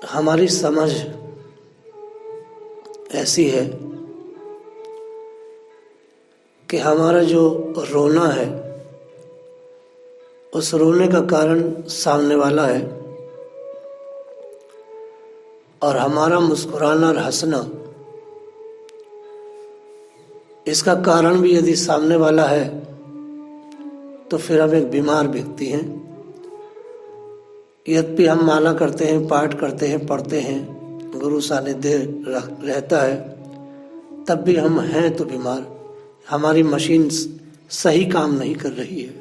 हमारी समझ ऐसी है कि हमारा जो रोना है उस रोने का कारण सामने वाला है, और हमारा मुस्कुराना और हंसना इसका कारण भी यदि सामने वाला है तो फिर हम एक बीमार व्यक्ति हैं। यद्यपि हम माला करते हैं, पाठ करते हैं, पढ़ते हैं, गुरु सानिध्य रहता है, तब भी हम हैं तो बीमार। हमारी मशीन सही काम नहीं कर रही है।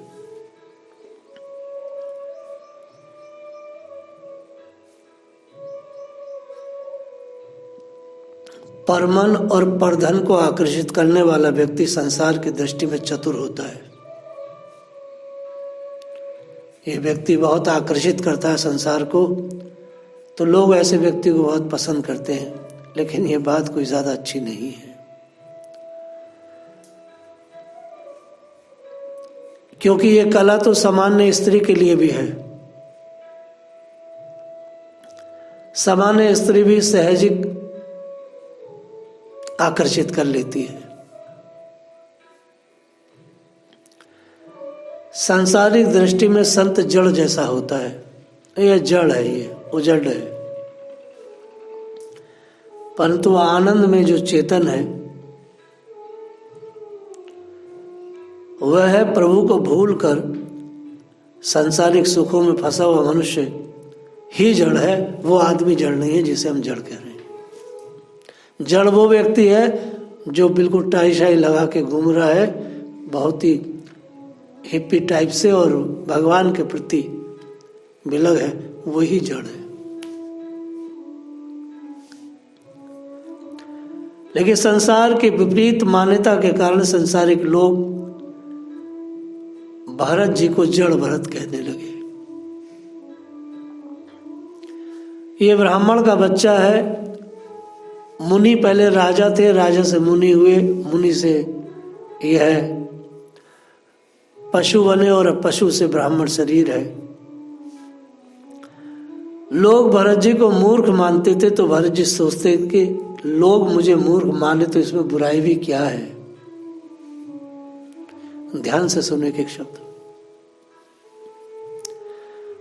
परमन और परधन को आकर्षित करने वाला व्यक्ति संसार की दृष्टि में चतुर होता है। ये व्यक्ति बहुत आकर्षित करता है संसार को, तो लोग ऐसे व्यक्ति को बहुत पसंद करते हैं, लेकिन ये बात कोई ज्यादा अच्छी नहीं है, क्योंकि ये कला तो सामान्य स्त्री के लिए भी है। सामान्य स्त्री भी सहजिक आकर्षित कर लेती है। सांसारिक दृष्टि में संत जड़ जैसा होता है। यह जड़ है, ये उजड़ है, परंतु आनंद में जो चेतन है वह है प्रभु को भूलकर सांसारिक सुखों में फंसा हुआ मनुष्य ही जड़ है। वो आदमी जड़ नहीं है जिसे हम जड़ कह रहे हैं। जड़ वो व्यक्ति है जो बिल्कुल टाई शाई लगा के घूम रहा है, बहुत ही हिप्पी टाइप से, और भगवान के प्रति विलग है, वही जड़ है। लेकिन संसार के विपरीत मान्यता के कारण संसारिक लोग भरत जी को जड़ भरत कहने लगे। ये ब्राह्मण का बच्चा है। मुनि पहले राजा थे, राजा से मुनि हुए, मुनि से यह पशु बने, और पशु से ब्राह्मण शरीर है। लोग भरत जी को मूर्ख मानते थे, तो भरत जी सोचते कि लोग मुझे मूर्ख माने तो इसमें बुराई भी क्या है। ध्यान से सुने के एक शब्द।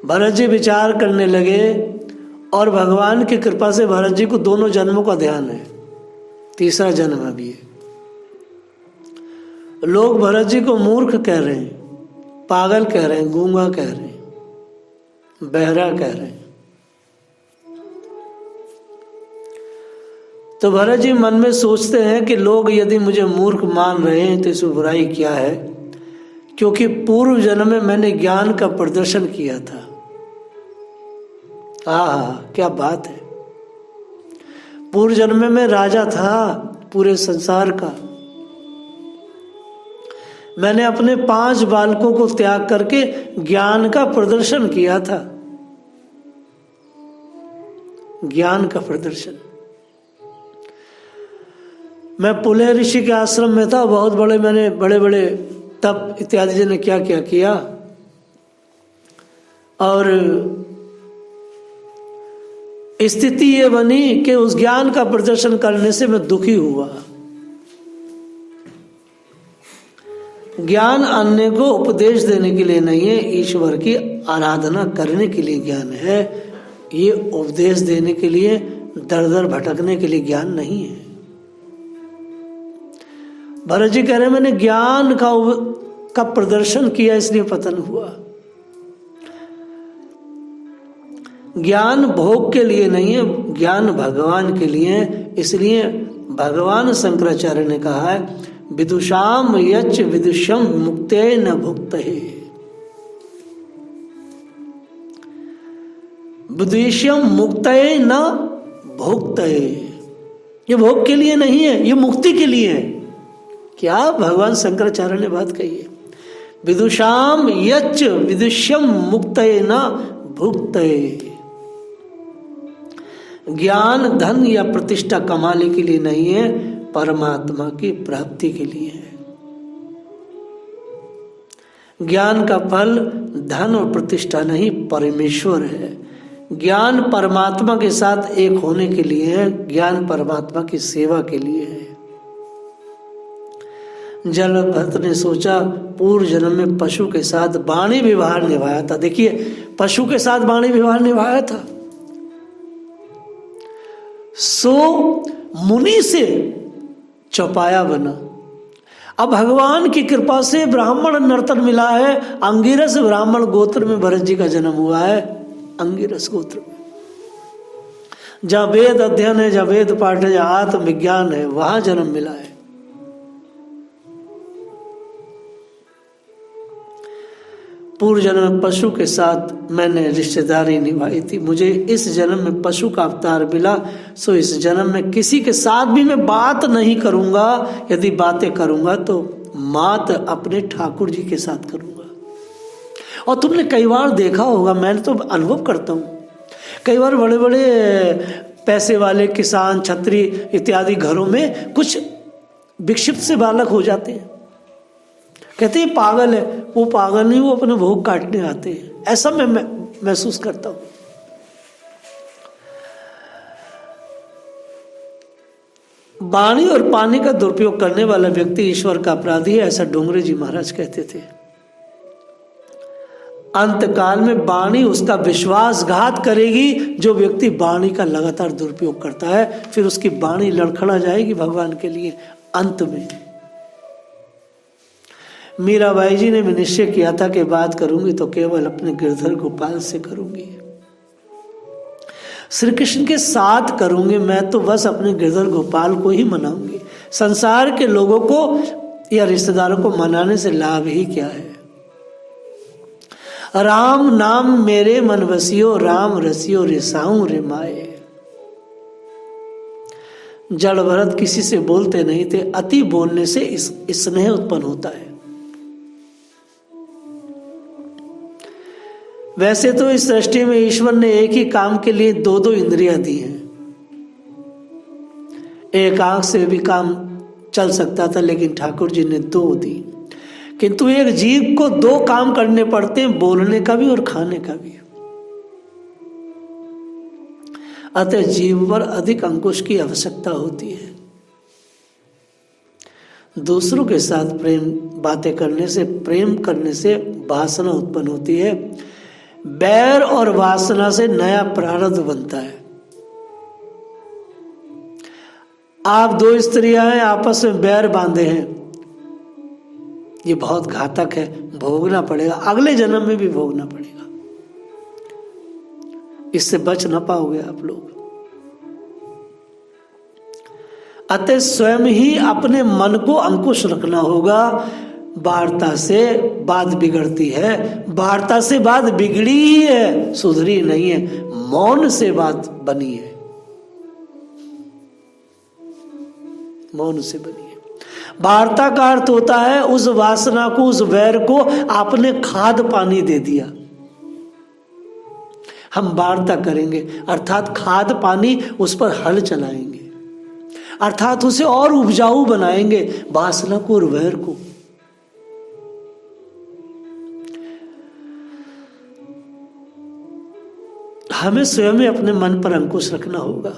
भरत जी विचार करने लगे, और भगवान की कृपा से भरत जी को दोनों जन्मों का ध्यान है, तीसरा जन्म अभी है। लोग भरत जी को मूर्ख कह रहे हैं, पागल कह रहे हैं, गूंगा कह रहे हैं, बहरा कह रहे हैं। तो भरत जी मन में सोचते हैं कि लोग यदि मुझे मूर्ख मान रहे हैं तो इसमें बुराई क्या है, क्योंकि पूर्व जन्म में मैंने ज्ञान का प्रदर्शन किया था। क्या बात है। पूर्व जन्म में राजा था पूरे संसार का। मैंने अपने 5 बालकों को त्याग करके ज्ञान का प्रदर्शन किया था। ज्ञान का प्रदर्शन। मैं पुलह ऋषि के आश्रम में था। बहुत मैंने बड़े बड़े तप इत्यादि जी ने क्या क्या किया, और स्थिति ये बनी कि उस ज्ञान का प्रदर्शन करने से मैं दुखी हुआ। ज्ञान अन्य को उपदेश देने के लिए नहीं है, ईश्वर की आराधना करने के लिए ज्ञान है। ये उपदेश देने के लिए, दर दर भटकने के लिए ज्ञान नहीं है। भरत जी कह रहे मैंने ज्ञान का प्रदर्शन किया इसलिए पतन हुआ। ज्ञान भोग के लिए नहीं है, ज्ञान भगवान के लिए है। इसलिए भगवान शंकराचार्य ने कहा है, विदुषाम यच्च विदुषम मुक्ते न भुक्तये। विदुषम मुक्तये न भुक्तये। ये भोग के लिए नहीं है, ये मुक्ति के लिए है। क्या भगवान शंकराचार्य ने बात कही है। विदुषाम यच्च विदुषम मुक्तये न भुक्तये। ज्ञान धन या प्रतिष्ठा कमाने के लिए नहीं है, परमात्मा की प्राप्ति के लिए है। ज्ञान का फल धन और प्रतिष्ठा नहीं, परमेश्वर है। ज्ञान परमात्मा के साथ एक होने के लिए है, ज्ञान परमात्मा की सेवा के लिए है। जलभरत ने सोचा पूर्व जन्म में पशु के साथ वाणी व्यवहार निभाया था। देखिए, पशु के साथ वाणी व्यवहार निभाया था, सो मुनि से चौपाया बना। अब भगवान की कृपा से ब्राह्मण नर्तन मिला है। अंगिरस ब्राह्मण गोत्र में भरत जी का जन्म हुआ है, अंगिरस गोत्र में, जहां वेद अध्ययन है, जहां वेद पाठ है, जहां आत्मविज्ञान है, वहां जन्म मिला है। पूर्व जन्म में पशु के साथ मैंने रिश्तेदारी निभाई थी, मुझे इस जन्म में पशु का अवतार मिला, सो इस जन्म में किसी के साथ भी मैं बात नहीं करूंगा। यदि बातें करूंगा तो मात्र अपने ठाकुर जी के साथ करूंगा। और तुमने कई बार देखा होगा, मैंने तो अनुभव करता हूं, कई बार बड़े बड़े पैसे वाले किसान, छत्री इत्यादि घरों में कुछ विक्षिप्त से बालक हो जाते हैं, कहते हैं पागल है। वो पागल नहीं, वो अपने भोग काटने आते हैं, ऐसा मैं महसूस करता हूं। वाणी और पानी का दुरुपयोग करने वाला व्यक्ति ईश्वर का अपराधी है, ऐसा डोंगरे जी महाराज कहते थे। अंतकाल में वाणी उसका विश्वासघात करेगी। जो व्यक्ति वाणी का लगातार दुरुपयोग करता है, फिर उसकी वाणी लड़खड़ा जाएगी भगवान के लिए। अंत में मीराबाई जी ने भी निश्चय किया था कि बात करूंगी तो केवल अपने गिरधर गोपाल से करूंगी, श्री कृष्ण के साथ करूंगी। मैं तो बस अपने गिरधर गोपाल को ही मनाऊंगी। संसार के लोगों को या रिश्तेदारों को मनाने से लाभ ही क्या है। राम नाम मेरे मन बसियो, राम रसियो रिसाऊं रे माए। जड़ भरत किसी से बोलते नहीं थे, अति बोलने से स्नेह उत्पन्न होता है। वैसे तो इस सृष्टि में ईश्वर ने एक ही काम के लिए दो दो इंद्रियां दी हैं। एक आंख से भी काम चल सकता था, लेकिन ठाकुर जी ने दो दी। किंतु एक जीव को दो काम करने पड़ते हैं, बोलने का भी और खाने का भी। अतः जीव पर अधिक अंकुश की आवश्यकता होती है। दूसरों के साथ बातें करने से, प्रेम करने से वासना उत्पन्न होती है। बैर और वासना से नया प्रारब्ध बनता है। आप दो स्त्रियां हैं, आपस में बैर बांधे हैं, ये बहुत घातक है, भोगना पड़ेगा, अगले जन्म में भी भोगना पड़ेगा, इससे बच ना पाओगे आप लोग। अतः स्वयं ही अपने मन को अंकुश रखना होगा। वार्ता से बात बिगड़ती है, वार्ता से बात बिगड़ी ही है, सुधरी नहीं है। मौन से बात बनी है, मौन से बनी है। वार्ता का अर्थ होता है उस वासना को, उस वैर को आपने खाद पानी दे दिया। हम वार्ता करेंगे अर्थात खाद पानी उस पर हल चलाएंगे, अर्थात उसे और उपजाऊ बनाएंगे, वासना को और वैर को। हमें स्वयं अपने मन पर अंकुश रखना होगा।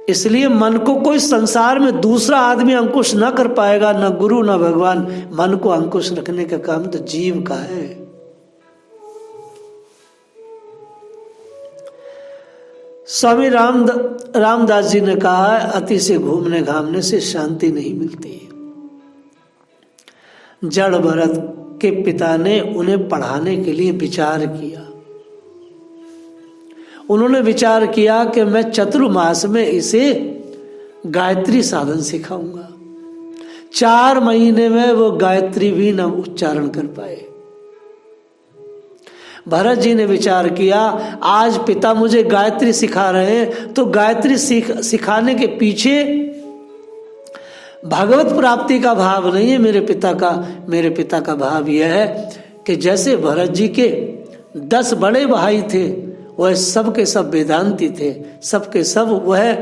इसलिए मन को कोई संसार में दूसरा आदमी अंकुश ना कर पाएगा, ना गुरु ना भगवान। मन को अंकुश रखने का काम तो जीव का है। स्वामी रामदास जी ने कहा है, अति से घूमने घामने से शांति नहीं मिलती। जड़ भरत के पिता ने उन्हें पढ़ाने के लिए विचार किया। उन्होंने विचार किया कि मैं चतुर्मास में इसे गायत्री साधन सिखाऊंगा। 4 महीने में वो गायत्री भी न उच्चारण कर पाए। भरत जी ने विचार किया, आज पिता मुझे गायत्री सिखा रहे हैं, तो गायत्री सिखाने के पीछे भगवत प्राप्ति का भाव नहीं है मेरे पिता का भाव यह है कि जैसे भरत जी के 10 बड़े भाई थे, वह सब के सब वेदांती थे, सब के सब वह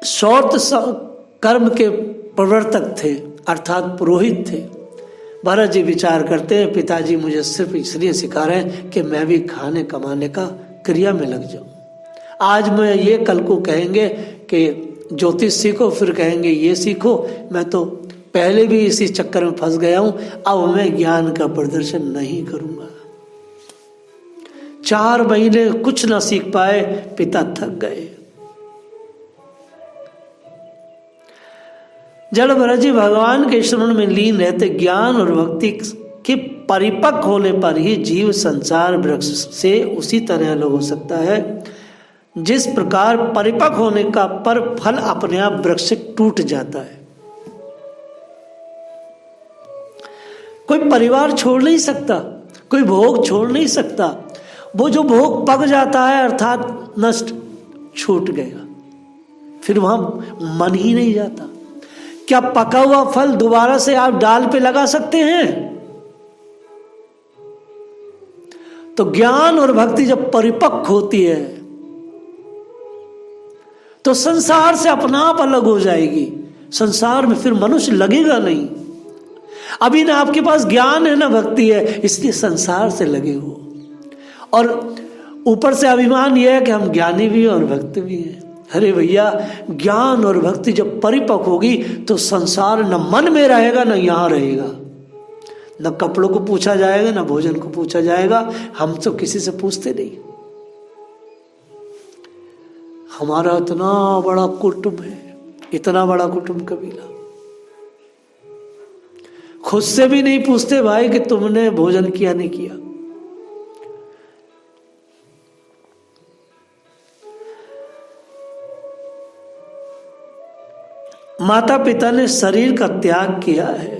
शौर्त कर्म के प्रवर्तक थे, अर्थात पुरोहित थे। भरत जी विचार करते हैं, पिताजी मुझे सिर्फ इसलिए सिखा रहे हैं कि मैं भी खाने कमाने का क्रिया में लग जाऊं। आज मैं ये, कल को कहेंगे कि ज्योतिष सीखो, फिर कहेंगे ये सीखो। मैं तो पहले भी इसी चक्कर में फंस गया हूं, अब मैं ज्ञान का प्रदर्शन नहीं करूंगा। 4 महीने कुछ ना सीख पाए, पिता थक गए। जड़ भरत जी भगवान के शरण में लीन रहते, ज्ञान और भक्ति के परिपक्व होने पर ही जीव संसार वृक्ष से उसी तरह अलग हो सकता है जिस प्रकार परिपक्व होने का पर फल अपने आप वृक्ष से टूट जाता है। कोई परिवार छोड़ नहीं सकता, कोई भोग छोड़ नहीं सकता। वो जो भोग पक जाता है अर्थात नष्ट, छूट गया, फिर वहां मन ही नहीं जाता। क्या पका हुआ फल दोबारा से आप डाल पे लगा सकते हैं? तो ज्ञान और भक्ति जब परिपक्व होती है तो संसार से अपना आप अलग हो जाएगी। संसार में फिर मनुष्य लगेगा नहीं। अभी ना आपके पास ज्ञान है ना भक्ति है, इसलिए संसार से लगे हो। और ऊपर से अभिमान यह है कि हम ज्ञानी भी हैं और भक्त भी हैं। अरे भैया, ज्ञान और भक्ति जब परिपक्व होगी तो संसार न मन में रहेगा न यहां रहेगा। न कपड़ों को पूछा जाएगा, न भोजन को पूछा जाएगा। हम तो किसी से पूछते नहीं। हमारा इतना बड़ा कुटुंब है, इतना बड़ा कुटुंब कबीला, खुद से भी नहीं पूछते भाई कि तुमने भोजन किया नहीं किया। माता पिता ने शरीर का त्याग किया है।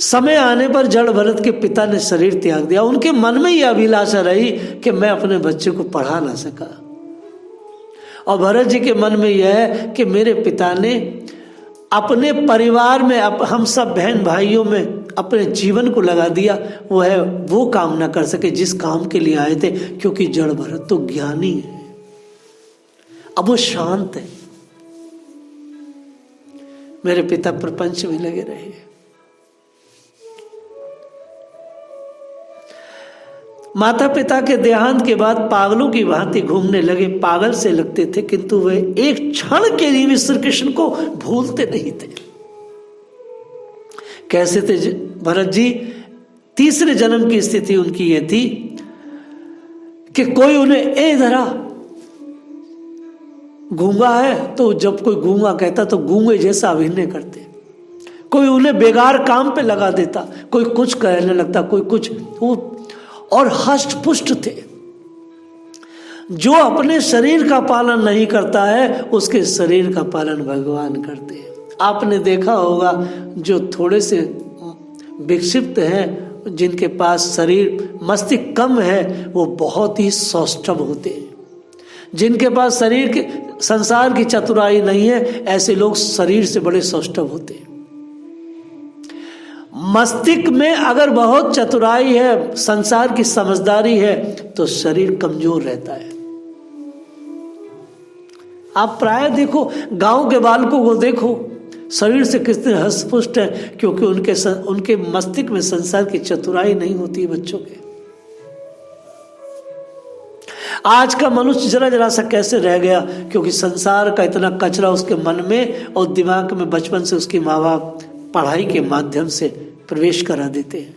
समय आने पर जड़ भरत के पिता ने शरीर त्याग दिया। उनके मन में यह अभिलाषा रही कि मैं अपने बच्चे को पढ़ा ना सका, और भरत जी के मन में यह है कि मेरे पिता ने अपने परिवार में, हम सब बहन भाइयों में अपने जीवन को लगा दिया। वो है वो काम ना कर सके जिस काम के लिए आए थे, क्योंकि जड़ भरत तो ज्ञानी है। अब वो शांत है। मेरे पिता प्रपंच में लगे रहे। माता पिता के देहांत के बाद पागलों की भांति घूमने लगे। पागल से लगते थे, किंतु वे एक क्षण के लिए भी श्री कृष्ण को भूलते नहीं थे। कैसे थे भरत जी? तीसरे जन्म की स्थिति उनकी ये थी कि कोई उन्हें ए धरा, गूंगा है, तो जब कोई गूंगा कहता तो गूंगे जैसा अभिनय करते। कोई उन्हें बेकार काम पे लगा देता, कोई कुछ कहने लगता, कोई कुछ, वो और हष्ट पुष्ट थे। जो अपने शरीर का पालन नहीं करता है उसके शरीर का पालन भगवान करते हैं। आपने देखा होगा जो थोड़े से विक्षिप्त हैं, जिनके पास शरीर मस्तिष्क कम है, वो बहुत ही सौष्ठव होते हैं। जिनके पास शरीर के संसार की चतुराई नहीं है, ऐसे लोग शरीर से बड़े सौष्ठव होते हैं। मस्तिष्क में अगर बहुत चतुराई है, संसार की समझदारी है, तो शरीर कमजोर रहता है। आप प्राय देखो, गांव के बालकों को देखो, शरीर से कितने हष्टपुष्ट है, क्योंकि उनके मस्तिष्क में संसार की चतुराई नहीं होती बच्चों के। आज का मनुष्य जरा जरा सा कैसे रह गया, क्योंकि संसार का इतना कचरा उसके मन में और दिमाग में बचपन से उसके माँ बाप पढ़ाई के माध्यम से प्रवेश करा देते हैं।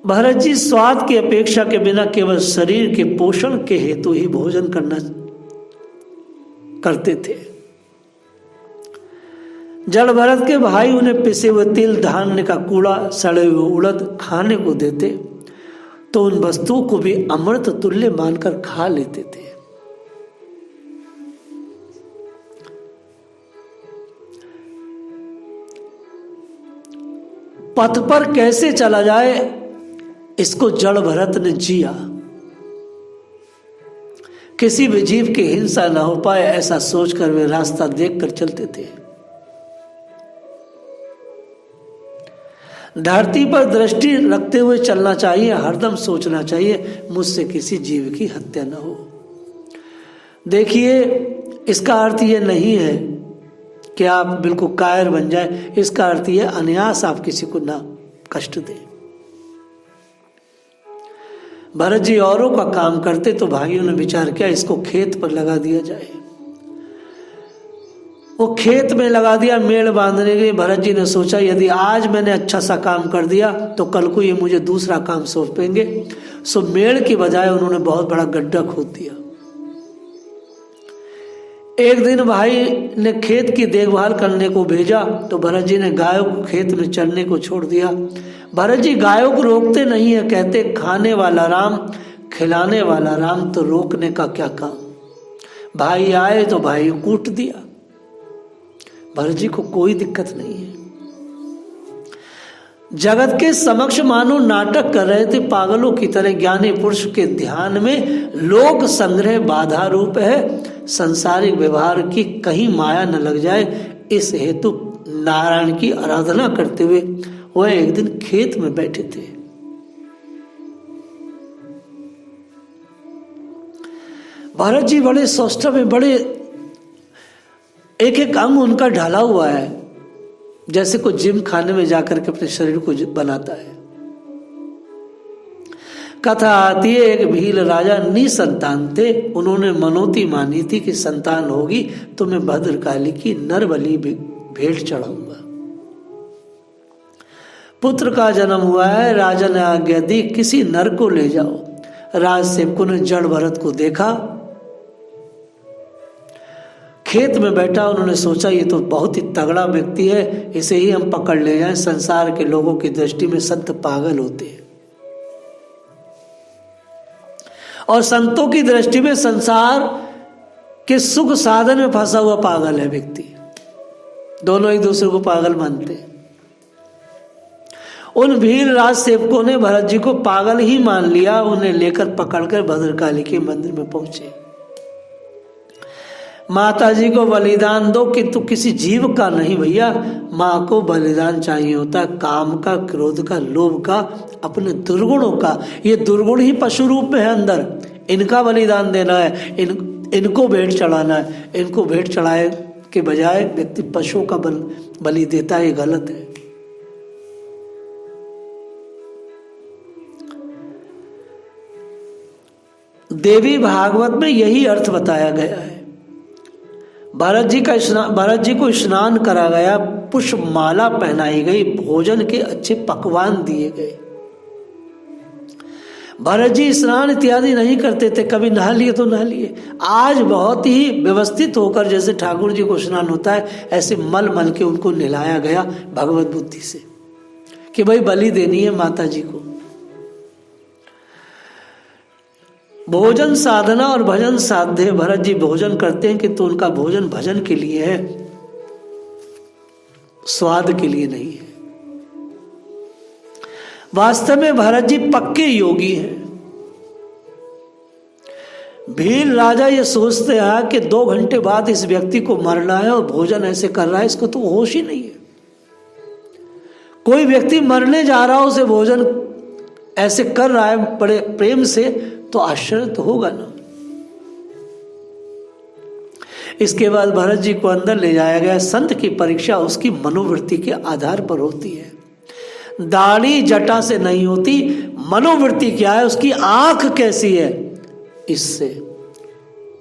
भरत जी स्वाद की अपेक्षा के बिना केवल शरीर के पोषण के हेतु ही भोजन करते थे। जड़ भरत के भाई उन्हें पिसे हुए तिल, धान्य का कूड़ा, सड़े हुए उड़द खाने को देते तो उन वस्तुओं को भी अमृत तुल्य मानकर खा लेते थे। पथ पर कैसे चला जाए, इसको जड़ भरत ने जिया। किसी भी जीव की हिंसा न हो पाए, ऐसा सोचकर वे रास्ता देखकर चलते थे। धरती पर दृष्टि रखते हुए चलना चाहिए, हरदम सोचना चाहिए मुझसे किसी जीव की हत्या न हो। देखिए, इसका अर्थ ये नहीं है कि आप बिल्कुल कायर बन जाए। इसका अर्थ ये अनायास आप किसी को ना कष्ट दें। भरत जी औरों का काम करते तो भाइयों ने विचार किया इसको खेत पर लगा दिया जाए। वो खेत में लगा दिया मेड़ बांधने के लिए। भरत जी ने सोचा यदि आज मैंने अच्छा सा काम कर दिया तो कल को ये मुझे दूसरा काम सौंपेंगे। सो मेड़ की बजाय उन्होंने बहुत बड़ा गड्ढा खोद दिया। एक दिन भाई ने खेत की देखभाल करने को भेजा तो भरत जी ने गायों को खेत में चरने को छोड़ दिया। भरत जी गायों को रोकते नहीं है, कहते खाने वाला राम खिलाने वाला राम, तो रोकने का क्या काम। भाई आए तो भाई कूट दिया। भरत जी को कोई दिक्कत नहीं है। जगत के समक्ष मानो नाटक कर रहे थे पागलों की तरह। ज्ञानी पुरुष के ध्यान में लोक संग्रह बाधा रूप है। संसारिक व्यवहार की कहीं माया न लग जाए, इस हेतु नारायण की आराधना करते हुए वह एक दिन खेत में बैठे थे। भरत जी बड़े सौष्ठव में, बड़े एक एक अंग उनका ढाला हुआ है, जैसे कोई जिम खाने में जाकर के अपने शरीर को बनाता है। कथा आती है एक भील राजा निसंतान थे। उन्होंने मनोती मानी थी कि संतान होगी तो मैं भद्रकाली की नर बलि भेंट चढ़ाऊंगा। पुत्र का जन्म हुआ है। राजा ने आज्ञा दी किसी नर को ले जाओ। राज सेवकों ने जड़ भरत को देखा, खेत में बैठा। उन्होंने सोचा ये तो बहुत ही तगड़ा व्यक्ति है, इसे ही हम पकड़ ले जाएं। संसार के लोगों की दृष्टि में संत पागल होते हैं और संतों की दृष्टि में संसार के सुख साधन में फंसा हुआ पागल है व्यक्ति। दोनों एक दूसरे को पागल मानते हैं। उन भील राज सेवकों ने भरत जी को पागल ही मान लिया। उन्हें लेकर पकड़कर भद्रकाली के मंदिर में पहुंचे। माता जी को बलिदान दो, किंतु किसी जीव का नहीं भैया। माँ को बलिदान चाहिए होता है काम का, क्रोध का, लोभ का, अपने दुर्गुणों का। ये दुर्गुण ही पशु रूप में है अंदर, इनका बलिदान देना है, इनको भेंट चढ़ाना है। इनको भेंट चढ़ाए के बजाय व्यक्ति पशुओं का बलि देता है, ये गलत है। देवी भागवत में यही अर्थ बताया गया है। भरत जी को स्नान करा गया, पुष्पमाला पहनाई गई, भोजन के अच्छे पकवान दिए गए। भरत जी स्नान इत्यादि नहीं करते थे, कभी नहा लिए तो नहा लिए। आज बहुत ही व्यवस्थित होकर जैसे ठाकुर जी को स्नान होता है, ऐसे मल मल के उनको नहलाया गया भगवत बुद्धि से कि भाई बलि देनी है माता जी को। भोजन साधना और भजन साध्य। भरत जी भोजन करते हैं किंतु उनका भोजन भजन के लिए है, स्वाद के लिए नहीं है। वास्तव में भरत जी पक्के योगी हैं। भील राजा ये सोचते हैं कि 2 घंटे बाद इस व्यक्ति को मरना है और भोजन ऐसे कर रहा है, इसको तो होश ही नहीं है। कोई व्यक्ति मरने जा रहा हो, उसे भोजन ऐसे कर रहा है बड़े प्रेम से, तो आश्चर्य तो होगा ना। इसके बाद भरत जी को अंदर ले जाया गया। संत की परीक्षा उसकी मनोवृत्ति के आधार पर होती है, दाढ़ी जटा से नहीं होती। मनोवृत्ति क्या है, उसकी आंख कैसी है, इससे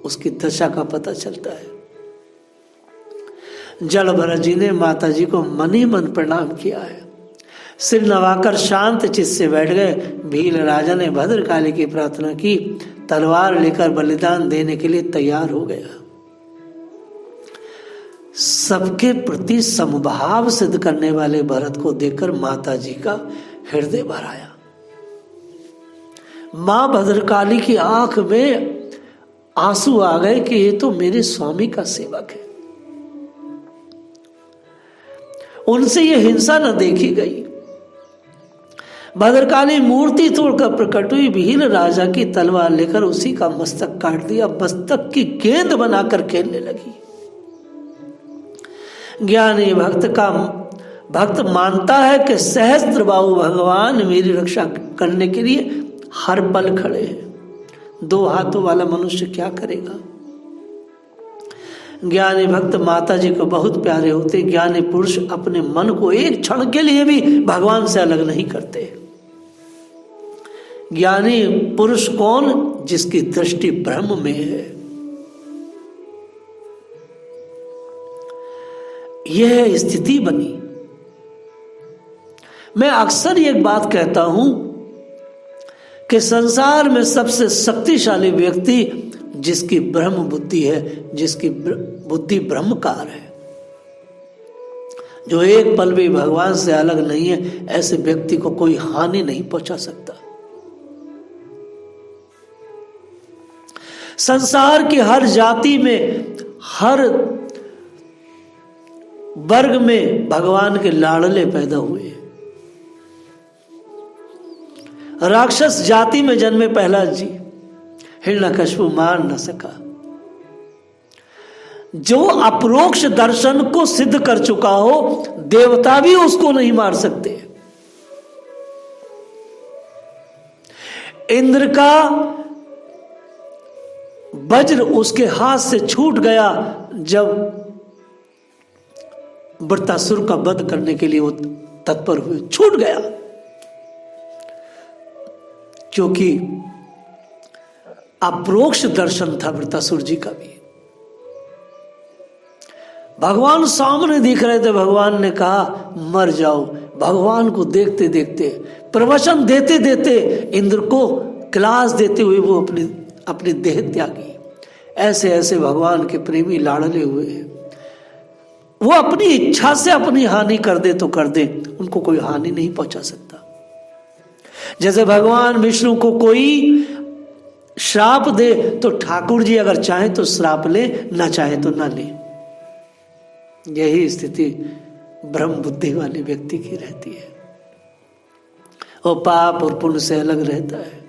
उसकी दशा का पता चलता है। जड़ भरत जी ने माता जी को मन ही मन प्रणाम किया है, सिर नवाकर शांत चित्त से बैठ गए। भील राजा ने भद्रकाली की प्रार्थना की, तलवार लेकर बलिदान देने के लिए तैयार हो गया। सबके प्रति समभाव सिद्ध करने वाले भरत को देखकर माता जी का हृदय भर आया। मां भद्रकाली की आंख में आंसू आ गए कि ये तो मेरे स्वामी का सेवक है, उनसे ये हिंसा न देखी गई। भद्रकाली मूर्ति तोड़कर प्रकट हुई, भील राजा की तलवार लेकर उसी का मस्तक काट दिया, मस्तक की गेंद बनाकर खेलने लगी। ज्ञानी भक्त मानता है कि सहस्त्र बाहु भगवान मेरी रक्षा करने के लिए हर पल खड़े हैं। 2 हाथों वाला मनुष्य क्या करेगा। ज्ञानी भक्त माता जी को बहुत प्यारे होते। ज्ञानी पुरुष अपने मन को एक क्षण के लिए भी भगवान से अलग नहीं करते। ज्ञानी पुरुष कौन? जिसकी दृष्टि ब्रह्म में है। यह स्थिति बनी। मैं अक्सर एक बात कहता हूं कि संसार में सबसे शक्तिशाली व्यक्ति जिसकी ब्रह्म बुद्धि है, जिसकी बुद्धि ब्रह्मकार है, जो एक पल भी भगवान से अलग नहीं है, ऐसे व्यक्ति को कोई हानि नहीं पहुंचा सकता। संसार की हर जाति में, हर वर्ग में भगवान के लाडले पैदा हुए। राक्षस जाति में जन्मे प्रहलाद जी, हिरण्यकशिपु मार न सका। जो अपरोक्ष दर्शन को सिद्ध कर चुका हो, देवता भी उसको नहीं मार सकते। इंद्र का वज्र उसके हाथ से छूट गया जब वृत्तासुर का वध करने के लिए वो तत्पर हुए, छूट गया, क्योंकि अपरोक्ष दर्शन था वृत्तासुर जी का भी। भगवान सामने दिख रहे थे, भगवान ने कहा मर जाओ। भगवान को देखते देखते, प्रवचन देते देते, इंद्र को क्लास देते हुए वो अपनी देह त्यागी। ऐसे ऐसे भगवान के प्रेमी लाडले हुए हैं। वो अपनी इच्छा से अपनी हानि कर दे तो कर दे, उनको कोई हानि नहीं पहुंचा सकता। जैसे भगवान विष्णु को कोई श्राप दे तो ठाकुर जी अगर चाहे तो श्राप ले, ना चाहे तो ना ले। यही स्थिति ब्रह्म बुद्धि वाले व्यक्ति की रहती है। वो पाप और पुण्य से अलग रहता है।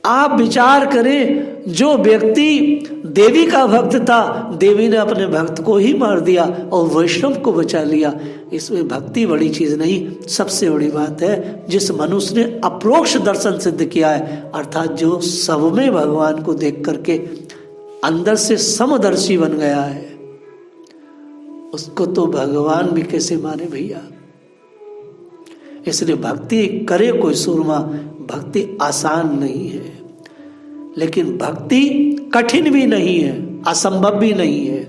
आप विचार करें, जो व्यक्ति देवी का भक्त था, देवी ने अपने भक्त को ही मार दिया और वैष्णव को बचा लिया। इसमें भक्ति बड़ी चीज नहीं, सबसे बड़ी बात है जिस मनुष्य ने अपरोक्ष दर्शन सिद्ध किया है, अर्थात जो सब में भगवान को देख करके अंदर से समदर्शी बन गया है, उसको तो भगवान भी कैसे मारे भैया। इसलिए भक्ति करे कोई सूरमा, भक्ति आसान नहीं है, लेकिन भक्ति कठिन भी नहीं है, असंभव भी नहीं है,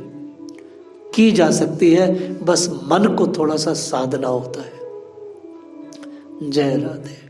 की जा सकती है। बस मन को थोड़ा सा साधना होता है। जय राधे।